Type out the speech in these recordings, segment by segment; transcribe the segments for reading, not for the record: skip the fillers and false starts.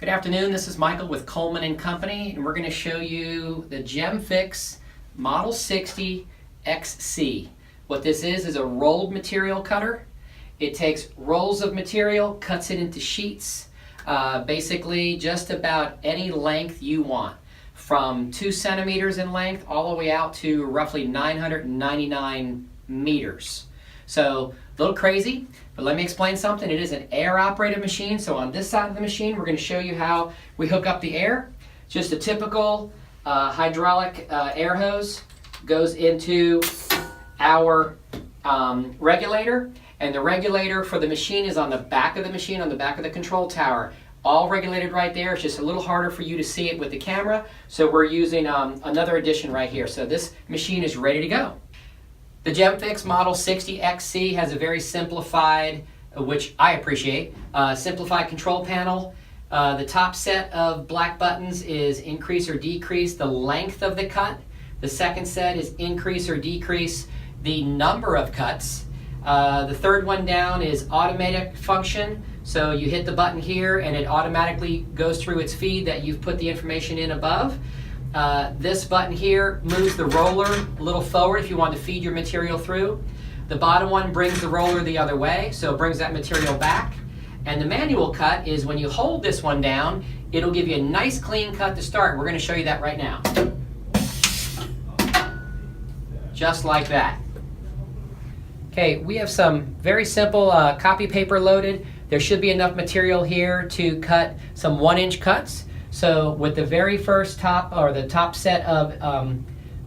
Good afternoon, this is Michael with Colman and Company, and we're going to show you the GEMfix Model 60 XC. What this is a rolled material cutter. It takes rolls of material, cuts it into sheets, basically just about any length you want, from 2 centimeters in length all the way out to roughly 999 meters. So a little crazy, but let me explain something. It is an air-operated machine, so on this side of the machine we're going to show you how we hook up the air. Just a typical hydraulic air hose goes into our regulator, and the regulator for the machine is on the back of the machine, on the back of the control tower. All regulated right there. It's just a little harder for you to see it with the camera, so we're using another addition right here. So this machine is ready to go. The GEMfix Model 60 XC has a very simplified, which I appreciate, simplified control panel. The top set of black buttons is increase or decrease the length of the cut. The second set is increase or decrease the number of cuts. The third one down is automatic function. So you hit the button here and it automatically goes through its feed that you've put the information in above. This button here moves the roller a little forward if you want to feed your material through. The bottom one brings the roller the other way, so it brings that material back. And the manual cut is when you hold this one down, it'll give you a nice clean cut to start. We're going to show you that right now. Just like that. Okay, we have some very simple copy paper loaded. There should be enough material here to cut some 1-inch cuts. So with the very first top, or the top set of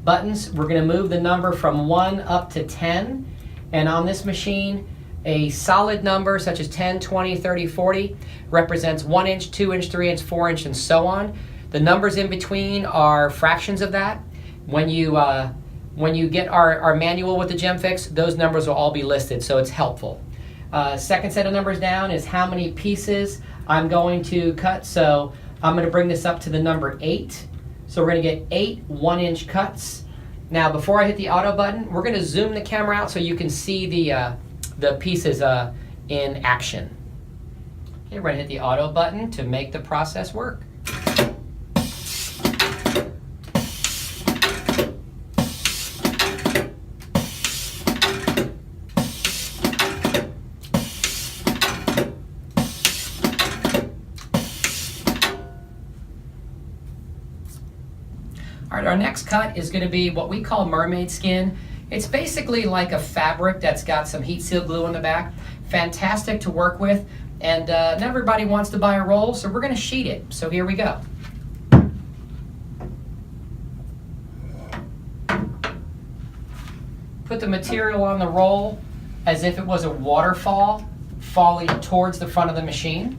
buttons, we're going to move the number from 1 up to 10. And on this machine, a solid number such as 10, 20, 30, 40 represents 1 inch, 2 inch, 3 inch, 4 inch, and so on. The numbers in between are fractions of that. When you get our manual with the GEMfix, those numbers will all be listed, so it's helpful. Second set of numbers down is how many pieces I'm going to cut. So I'm going to bring this up to the number 8. So we're going to get 8 1-inch cuts. Now before I hit the auto button, we're going to zoom the camera out so you can see the pieces in action. Okay, we're going to hit the auto button to make the process work. All right, our next cut is going to be what we call Mermaid Skin. It's basically like a fabric that's got some heat seal glue on the back. Fantastic to work with, and not everybody wants to buy a roll, so we're going to sheet it. So here we go. Put the material on the roll as if it was a waterfall falling towards the front of the machine.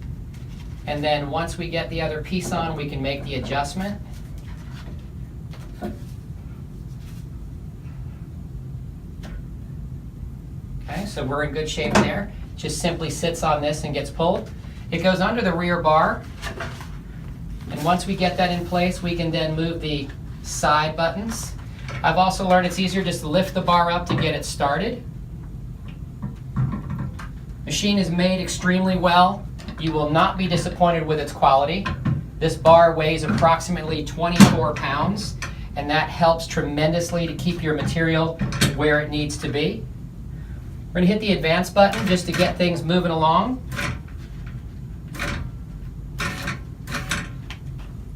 And then once we get the other piece on, we can make the adjustment. Okay, so we're in good shape there. Just simply sits on this and gets pulled. It goes under the rear bar. And once we get that in place, we can then move the side buttons. I've also learned it's easier just to lift the bar up to get it started. Machine is made extremely well. You will not be disappointed with its quality. This bar weighs approximately 24 pounds, and that helps tremendously to keep your material where it needs to be. We're going to hit the advance button just to get things moving along.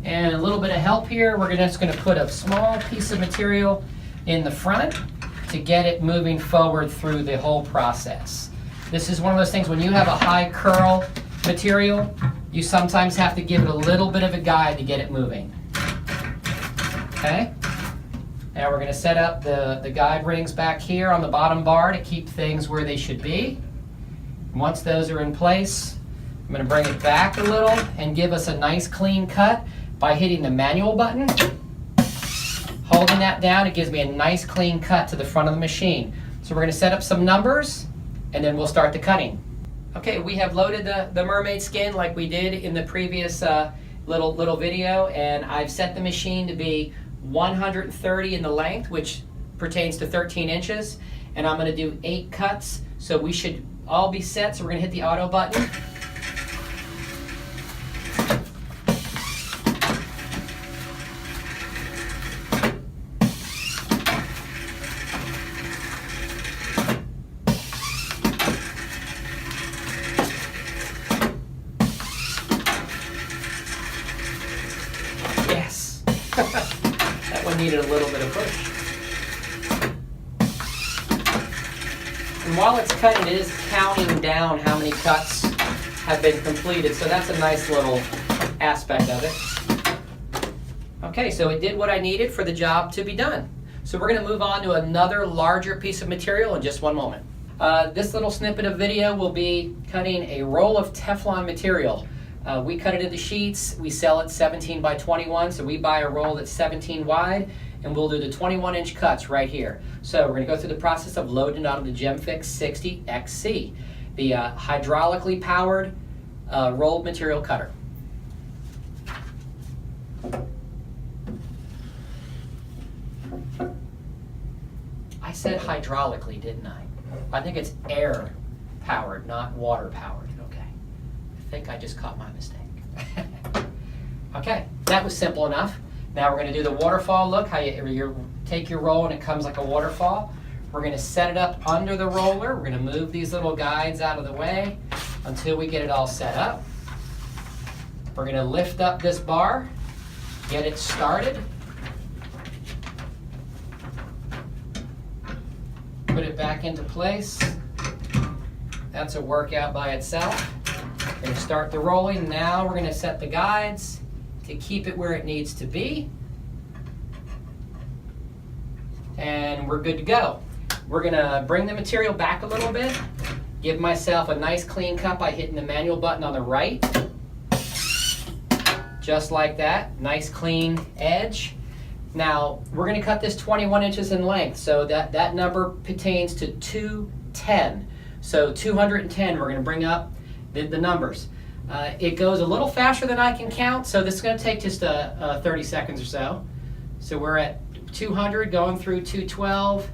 And a little bit of help here. We're just going to put a small piece of material in the front to get it moving forward through the whole process. This is one of those things when you have a high curl material, you sometimes have to give it a little bit of a guide to get it moving. Okay? Now we're going to set up the guide rings back here on the bottom bar to keep things where they should be. Once those are in place, I'm going to bring it back a little and give us a nice clean cut by hitting the manual button. Holding that down, it gives me a nice clean cut to the front of the machine. So we're going to set up some numbers and then we'll start the cutting. Okay, we have loaded the Mermaid Skin like we did in the previous little video, and I've set the machine to be 130 in the length, which pertains to 13 inches, and I'm going to do 8 cuts, so we should all be set. So we're going to hit the auto button. needed a little bit of push. And while it's cutting, it is counting down how many cuts have been completed, so that's a nice little aspect of it. Okay, so it did what I needed for the job to be done. So we're going to move on to another larger piece of material in just one moment. This little snippet of video will be cutting a roll of Teflon material. We cut it into sheets. We sell it 17 by 21, so we buy a roll that's 17 wide, and we'll do the 21-inch cuts right here. So we're going to go through the process of loading it onto the GEMfix XC, the hydraulically powered rolled material cutter. I said hydraulically, didn't I? I think it's air powered, not water powered. Okay. I think I just caught my mistake. Okay, that was simple enough. Now we're going to do the waterfall look, how you take your roll and it comes like a waterfall. We're going to set it up under the roller. We're going to move these little guides out of the way until we get it all set up. We're going to lift up this bar, get it started, put it back into place. That's a workout by itself. We're going to start the rolling. Now we're going to set the guides to keep it where it needs to be. And we're good to go. We're going to bring the material back a little bit, give myself a nice clean cut by hitting the manual button on the right. Just like that, nice clean edge. Now, we're going to cut this 21 inches in length, so that number pertains to 210. So 210, we're going to bring up the numbers. It goes a little faster than I can count, so this is going to take just 30 seconds or so. So we're at 200 going through 212.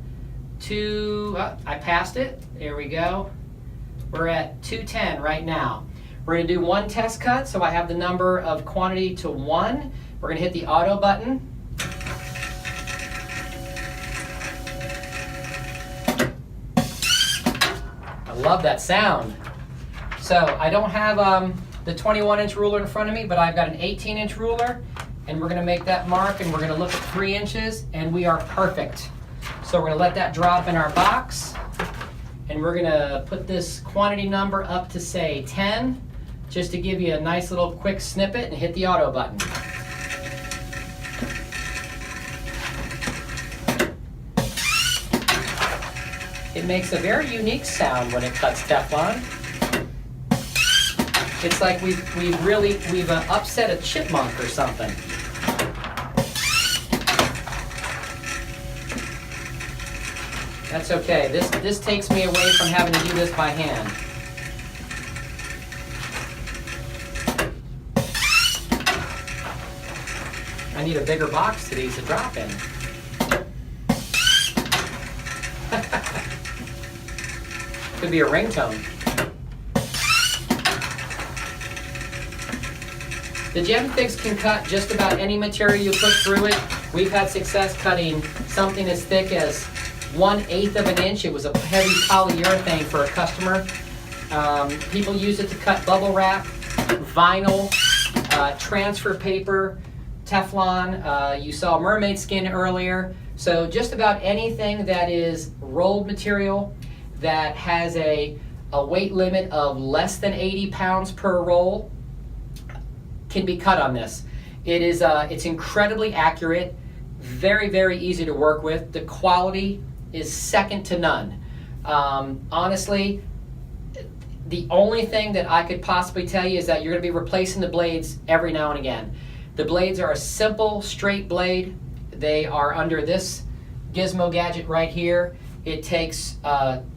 I passed it. There we go. We're at 210 right now. We're going to do one test cut, so I have the number of quantity to 1. We're going to hit the auto button. I love that sound. So I don't have the 21-inch ruler in front of me, but I've got an 18-inch ruler, and we're going to make that mark, and we're going to look at 3 inches, and we are perfect. So we're going to let that drop in our box, and we're going to put this quantity number up to, say, 10, just to give you a nice little quick snippet, and hit the auto button. It makes a very unique sound when it cuts Teflon. It's like we've upset a chipmunk or something. That's okay. This takes me away from having to do this by hand. I need a bigger box to these to drop in. Could be a ringtone. The GEMfix can cut just about any material you put through it. We've had success cutting something as thick as 1/8 of an inch. It was a heavy polyurethane for a customer. People use it to cut bubble wrap, vinyl, transfer paper, Teflon. You saw Mermaid Skin earlier. So just about anything that is rolled material that has a weight limit of less than 80 pounds per roll can be cut on this. It's incredibly accurate, very, very easy to work with. The quality is second to none. Honestly, the only thing that I could possibly tell you is that you're going to be replacing the blades every now and again. The blades are a simple, straight blade. They are under this gizmo gadget right here. It takes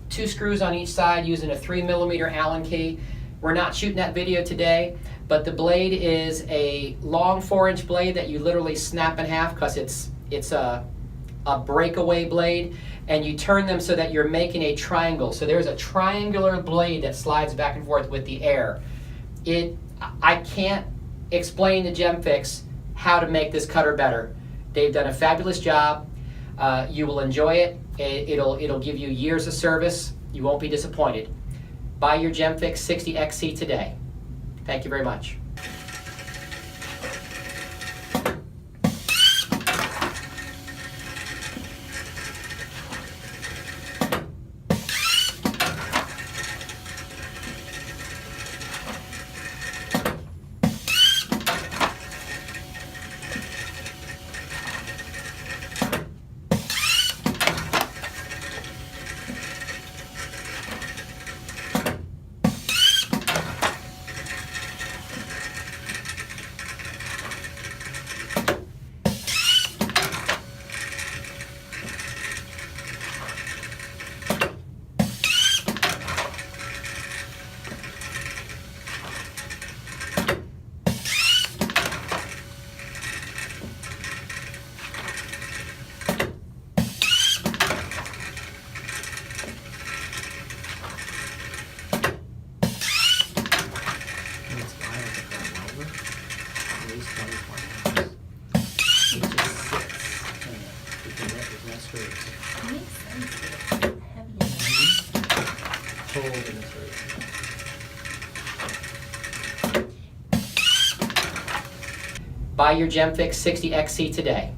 2 screws on each side using a 3mm Allen key. We're not shooting that video today, but the blade is a long 4-inch blade that you literally snap in half because it's a breakaway blade, and you turn them so that you're making a triangle. So there's a triangular blade that slides back and forth with the air. I can't explain to GEMfix how to make this cutter better. They've done a fabulous job. You will enjoy it. It'll give you years of service. You won't be disappointed. Buy your GEMfix XC today. Thank you very much. pull the material. Buy your GEMfix XC today.